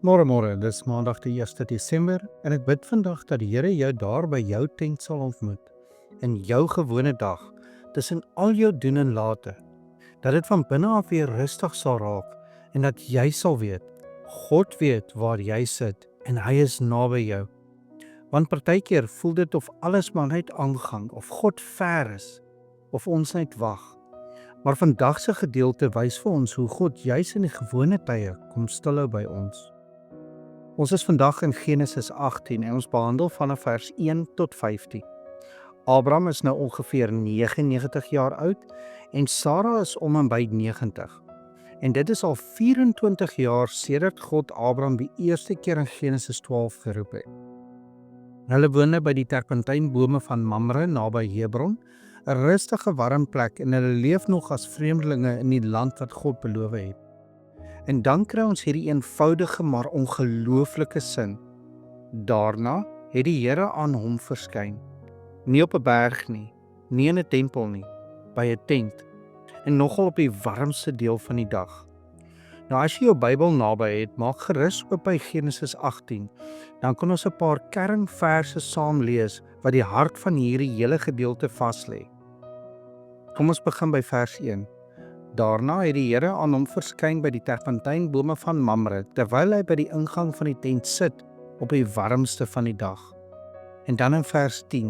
Môre, dis Maandag die 1 Desember en ek bid vandag dat die Here jou daar by jou tent sal ontmoet, in jou gewone dag, tussen al jou doen en late, dat dit van binne af weer rustig sal raak en dat jy sal weet, God weet waar jy sit en hy is naby jou. Want partykeer voel dit of alles maar net aangaan, of God ver is, of ons net wag. Maar vandag se gedeelte wys vir ons hoe God juis in die gewone tye kom stilhou by ons. Ons is vandag in Genesis 18 en ons behandel vanaf vers 1 tot 15. Abraham is nou ongeveer 99 jaar oud en Sarah is om en by 90. En dit is al 24 jaar sedert God Abraham die eerste keer in Genesis 12 geroep het. Hulle woon by die terpentynbome van Mamre naby Hebron, 'n rustige warm plek en hulle leef nog as vreemdelinge in die land wat God beloof het. En dan kry ons hierdie eenvoudige maar ongelooflike sin. Daarna het die Here aan hom verskyn. Nie op 'n berg nie, nie in 'n tempel nie, by 'n tent. En nogal op die warmste deel van die dag. Nou as jy jou Bybel naby het, maak gerus oop by Genesis 18. Dan kan ons 'n paar kernverse saam lees wat die hart van hierdie hele gedeelte vas lê. Kom ons begin by vers 1. Daarna het die Here aan hom verskyn by die terpentynbome van Mamre, terwyl hy by die ingang van die tent sit op die warmste van die dag. En dan in vers 10,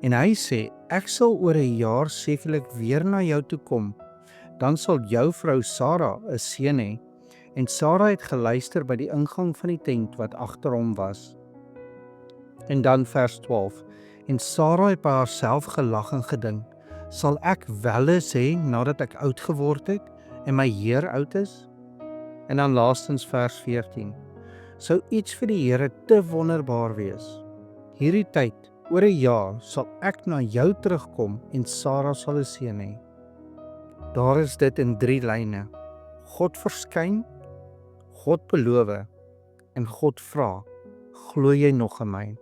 en hy sê, ek sal oor 'n jaar sekerlik weer na jou toe kom, dan sal jou vrou Sarah 'n seun hê, en Sarah het geluister by die ingang van die tent wat agter hom was. En dan vers 12, en Sarah het by haarself gelag en gedink, sal ek welle sê nadat ek oud geword het en my heer oud is? En dan laastens vers 14. Sou iets vir die Here te wonderbaar wees? Hierdie tyd, oor 'n jaar, sal ek na jou terugkom en Sarah sal 'n seun hê. Daar is dit in 3 lyne. God verskyn, God beloof en God vra, glo jy nog in my?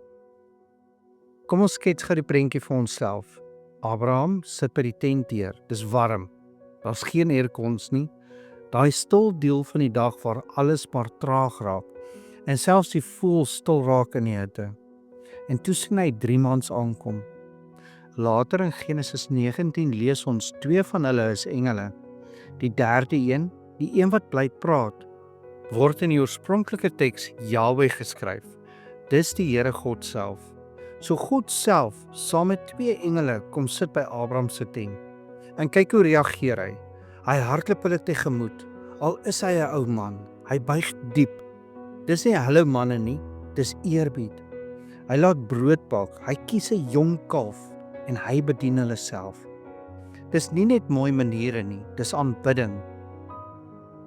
Kom ons skets gou die prentjie vir onsself. Abraham sit by die tentdeur, dis warm, daar's geen aircons nie, daai stil deel van die dag waar alles maar traag raak, en selfs die voëls stil raak in die hitte. En toe sien hy 3 mans aankom. Later in Genesis 19 lees ons 2 van hulle is engele. Die derde een, die een wat bly praat, word in die oorspronklike teks Jahwe geskryf. Dis die Here God self. So God self, saam met 2 engele, kom sit by Abraham se tent. En kyk hoe reageer hy. Hy hardloop hulle tegemoet. Al is hy 'n ou man, hy buig diep. Dis nie hallo manne nie, dis eerbied. Hy laat brood bak, hy kies 'n jong kalf en hy bedien hulle self. Dis nie net mooi maniere nie, dis aanbidding.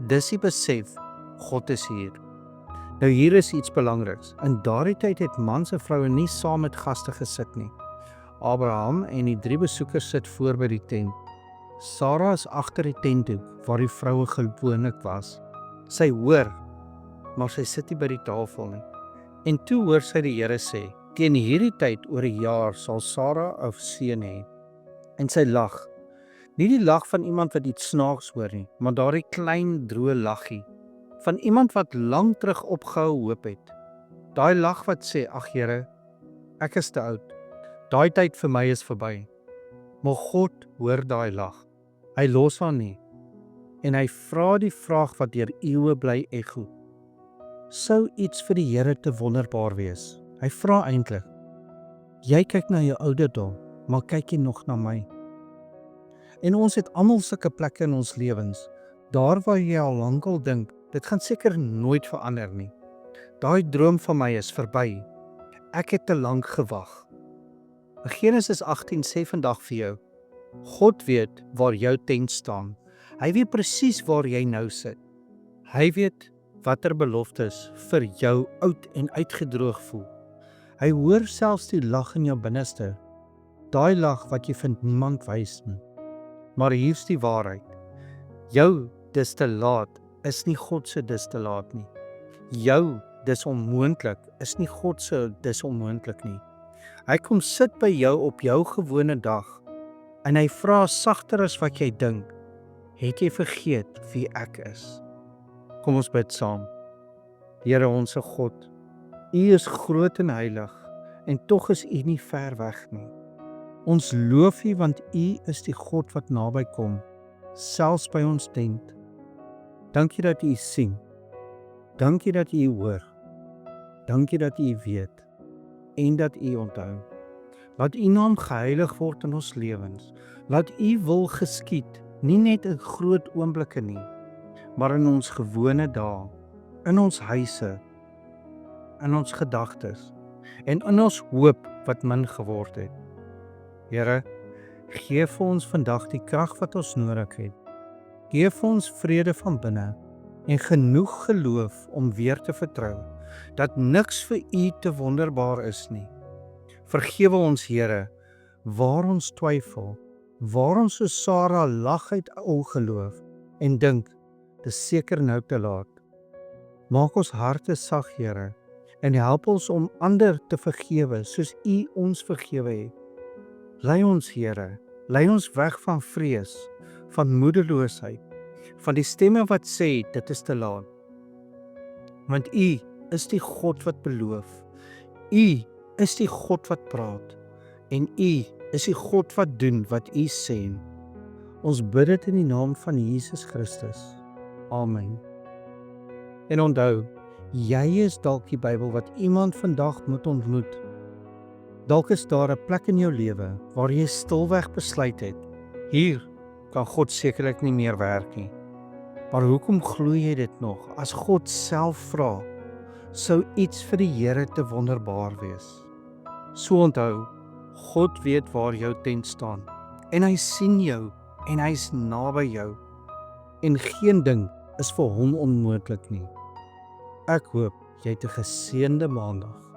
Dis die besef, God is hier. Nou hier is iets belangriks. In daardie tyd het mans en vroue nie saam met gaste gesit nie. Abraham en die 3 besoekers sit voor by die tent. Sarah is agter die tenthoek waar die vroue gewoonlik was. Sy hoor, maar sy sit nie by die tafel nie. En toe hoor sy die Here sê, teen hierdie tyd oor 'n jaar sal Sarah 'n seun hê. En sy lag. Nie die lag van iemand wat iets snaaks hoor nie, maar daardie klein droë laggie van iemand wat lank terug opgehou hoop het. Daai lag wat sê, ag Here, ek is te oud. Daai tyd vir my is verby. Maar God hoor daai lag. Hy los haar nie. En hy vra die vraag wat deur eeue bly ego. Sou iets vir die Here te wonderbaar wees? Hy vra eintlik, jy kyk na jou ouderdom, maar kyk jy nog na my? En ons het almal sulke plekke in ons lewens, daar waar jy al lankal dink, dit gaan seker nooit verander nie. Daai droom van my is verby. Ek het te lank gewag. Genesis 18 sê vandag vir jou, God weet waar jou tent staan. Hy weet presies waar jy nou sit. Hy weet watter beloftes vir jou oud en uitgedroog voel. Hy hoor selfs die lag in jou binneste. Daai lag wat jy vind niemand wys nie. Maar hier's die waarheid. Jou dis te laat is nie God se dis te laat nie. Jou dis onmoontlik is nie God se dis onmoontlik nie. Hy kom sit by jou op jou gewone dag en hy vra sagter as wat jy dink, het jy vergeet wie ek is? Kom ons bid saam. Here onse God, U is groot en heilig, en tog is U nie ver weg nie. Ons loof U want U is die God wat naby kom, selfs by ons tent. Dankie dat U sien. Dankie dat U hoor. Dankie dat U weet en dat U onthou. Laat U naam geheilig word in ons lewens. Laat U wil geskied, nie net in groot oomblikke nie, maar in ons gewone dae, in ons huise, in ons gedagtes en in ons hoop wat min geword het. Here, gee vir ons vandag die krag wat ons nodig het. Gee vir ons vrede van binne en genoeg geloof om weer te vertrou dat niks vir U te wonderbaar is nie. Vergewe ons, Here, waar ons twyfel, waar ons so Sara lag uit ongeloof en dink, dis seker nou te laat. Maak ons harte sag, Here, en help ons om ander te vergewe soos U ons vergewe het. Lei ons, Here, lei ons weg van vrees, van moedeloosheid, van die stemme wat sê dit is te laat. Want U is die God wat beloof. U is die God wat praat en U is die God wat doen wat U sê. Ons bid dit in die naam van Jesus Christus. Amen. En onthou, jy is dalk die Bybel wat iemand vandag moet ontmoet. Dalk is daar 'n plek in jou lewe waar jy stilweg besluit het, hier kan God sekerlik nie meer werk nie. Maar hoekom glo jy dit nog? As God self vra, sou iets vir die Here te wonderbaar wees. So onthou, God weet waar jou tent staan en hy sien jou en hy's naby jou en geen ding is vir hom onmoontlik nie. Ek hoop jy het 'n geseënde maandag.